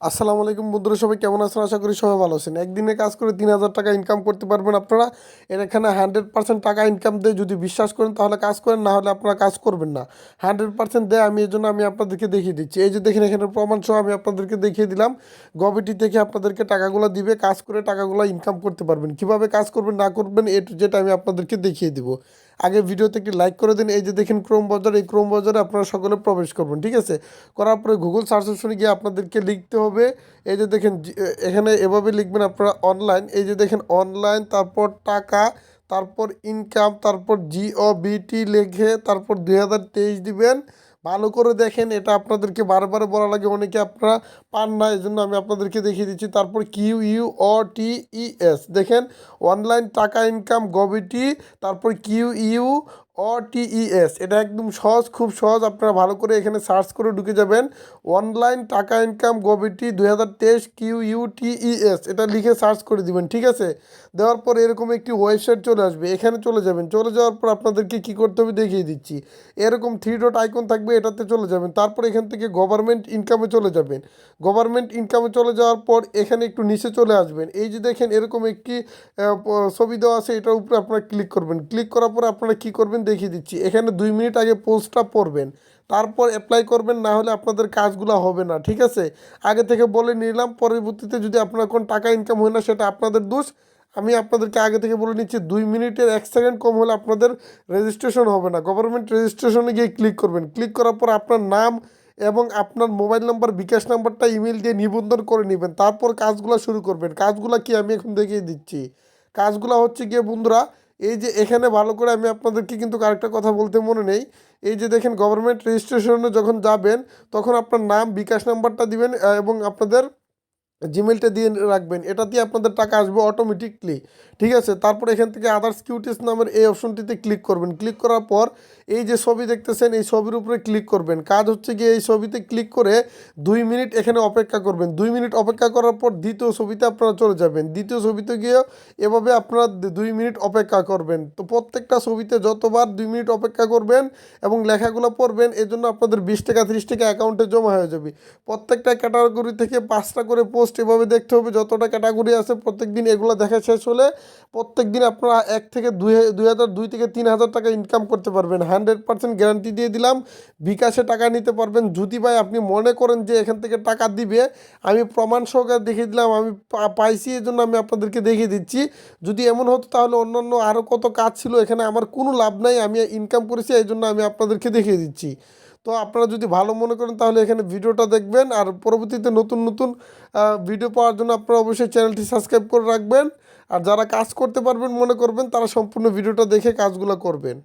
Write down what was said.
আসসালামু আলাইকুম বন্ধুরা, সবাই কেমন আছেন? আশা করি সবাই ভালো আছেন। একদিনে কাজ করে ৩,০০০ টাকা ইনকাম করতে পারবেন আপনারা। এখানে 100% টাকা ইনকাম দেয়। যদি বিশ্বাস করেন তাহলে কাজ করেন, না হলে আপনারা কাজ করবেন না। 100% দেয়, আমি এই জন্য আপনাদেরকে দেখিয়ে দিচ্ছি। এই যে দেখেন, এখানে প্রমাণ সহ আমি আপনাদেরকে দেখিয়ে দিলাম। গবিটি থেকে আপনাদেরকে টাকাগুলো দিবে, কাজ করে টাকাগুলো ইনকাম করতে পারবেন। কিভাবে কাজ করবেন না করবেন যেটা আমি আপনাদেরকে দেখিয়ে দিব। আগে ভিডিওতে একটি লাইক করে দিন। এই যে দেখেন ক্রোম বাজার, এই ক্রোম বাজারে আপনারা সকলে প্রবেশ করবেন, ঠিক আছে? করার পরে গুগল সার্চ অপশনে গিয়ে আপনাদেরকে লিখতে হবে। এই যে দেখেন এখানে এভাবে লিখবেন আপনারা অনলাইন। এই যে দেখেন অনলাইন, তারপর টাকা, তারপর ইনকাম, তারপর GOBT লিখে তারপর 2023 দিবেন। ভালো করে দেখেন, এটা আপনাদেরকে বারবার বলা লাগে, অনেকে আপনারা পান না, এই জন্য আমি আপনাদেরকে দেখিয়ে দিচ্ছি। তারপর QUOTES দেখেন, অনলাইন টাকা ইনকাম গবিটি, তারপর QUOTES। এটা একদম সহজ, খুব সহজ। আপনারা ভালো করে এখানে সার্চ করে ঢুকে যাবেন। অনলাইন টাকা ইনকাম গবিটি 2023 QUTES, এটা লিখে সার্চ করে দিবেন, ঠিক আছে? দেওয়ার পর এরকম একটি ওয়েবসাইট চলে আসবে, এখানে চলে যাবেন। চলে যাওয়ার পর আপনাদেরকে কী করতে হবে দেখিয়ে দিচ্ছি। এরকম 3 ডট আইকন থাকবে, এটাতে চলে যাবেন। তারপর এখান থেকে গভর্নমেন্ট ইনকামে চলে যাবেন। গভর্নমেন্ট ইনকামে চলে যাওয়ার পর এখানে একটু নিচে চলে আসবেন। এই যে দেখেন এরকম একটি ছবি দেওয়া আছে, এটার উপরে আপনারা ক্লিক করবেন। ক্লিক করার পর আপনারা কী করবেন দেখিয়ে দিচ্ছি। এখানে 2 মিনিট আগে পোস্টটা পড়বেন, তারপর অ্যাপ্লাই করবেন, না হলে আপনাদের কাজগুলো হবে না, ঠিক আছে? আগে থেকে বলে নিলাম, পরবর্তীতে যদি আপনার কোনো টাকা ইনকাম হয় না সেটা আপনাদের দোষ। আমি আপনাদেরকে আগে থেকে বলে নিচ্ছি, 2 মিনিটের 1 সেকেন্ড কম হলে আপনাদের রেজিস্ট্রেশন হবে না। গভর্নমেন্ট রেজিস্ট্রেশনে গিয়ে ক্লিক করবেন। ক্লিক করার পর আপনার নাম এবং আপনার মোবাইল নাম্বার, বিকাশ নাম্বারটা ইমেল দিয়ে নিবন্ধন করে নেবেন। তারপর কাজগুলো শুরু করবেন। কাজগুলো কি আমি এখন দেখিয়ে দিচ্ছি। কাজগুলো হচ্ছে গিয়ে বন্ধুরা, এই যে এখানে ভালো করে আমি আপনাদেরকে কিন্তু আরেকটা কথা বলতে মনে নেই। এই যে দেখেন গভর্নমেন্ট রেজিস্ট্রেশনে যখন যাবেন তখন আপনার নাম, বিকাশ নাম্বারটা দিবেন এবং আপনাদের জিমেলটা দিয়ে রাখবেন। এটা দিয়ে আপনাদের টাকা আসবে অটোমেটিকলি, ঠিক আছে? তারপর এখান থেকে আদার্স কিউটিস নামের এই অপশনটিতে ক্লিক করবেন। ক্লিক করার পর এই যে ছবি দেখতেছেন, এই ছবির উপরে ক্লিক করবেন। কাজ হচ্ছে গিয়ে এই ছবিতে ক্লিক করে 2 মিনিট এখানে অপেক্ষা করবেন। 2 মিনিট অপেক্ষা করার পর দ্বিতীয় ছবিতে আপনারা চলে যাবেন। দ্বিতীয় ছবিতে গিয়ে এভাবে আপনারা 2 মিনিট অপেক্ষা করবেন। তো প্রত্যেকটা ছবিতে যতবার 2 মিনিট অপেক্ষা করবেন এবং লেখাগুলো পড়বেন, এজন্য আপনাদের 20 টাকা 30 টাকা অ্যাকাউন্টে জমা হয়ে যাবে। প্রত্যেকটা ক্যাটাগরি থেকে 5টা করে পোস্ট এভাবে দেখতে হবে। যতটা ক্যাটাগরি আছে প্রত্যেক দিন এগুলো দেখা শেষ হলে প্রত্যেক দিন আপনারা 1 থেকে 2 থেকে 3,000 টাকা ইনকাম করতে পারবেন। 100% গ্যারান্টি দিয়ে দিলাম। বিকাশে টাকা নিতে পারবেন। যদি ভাই আপনি মনে করেন যে এখান থেকে টাকা দিবে, আমি প্রমাণ সহকারে দেখিয়ে দিলাম। আমি পাইছি, এই জন্য আমি আপনাদেরকে দেখিয়ে দিচ্ছি। যদি এমন হতো তাহলে অন্যান্য আরও কত কাজ ছিল, এখানে আমার কোনো লাভ নাই। আমি ইনকাম করেছি, এই জন্য আমি আপনাদেরকে দেখিয়ে দিচ্ছি। তো আপনারা যদি ভালো মনে করেন তাহলে এখানে ভিডিওটা দেখবেন। আর পরবর্তীতে নতুন নতুন ভিডিও পাওয়ার জন্য আপনারা অবশ্যই চ্যানেলটি সাবস্ক্রাইব করে রাখবেন। আর যারা কাজ করতে পারবেন মনে করবেন, তারা সম্পূর্ণ ভিডিওটা দেখে কাজগুলো করবেন।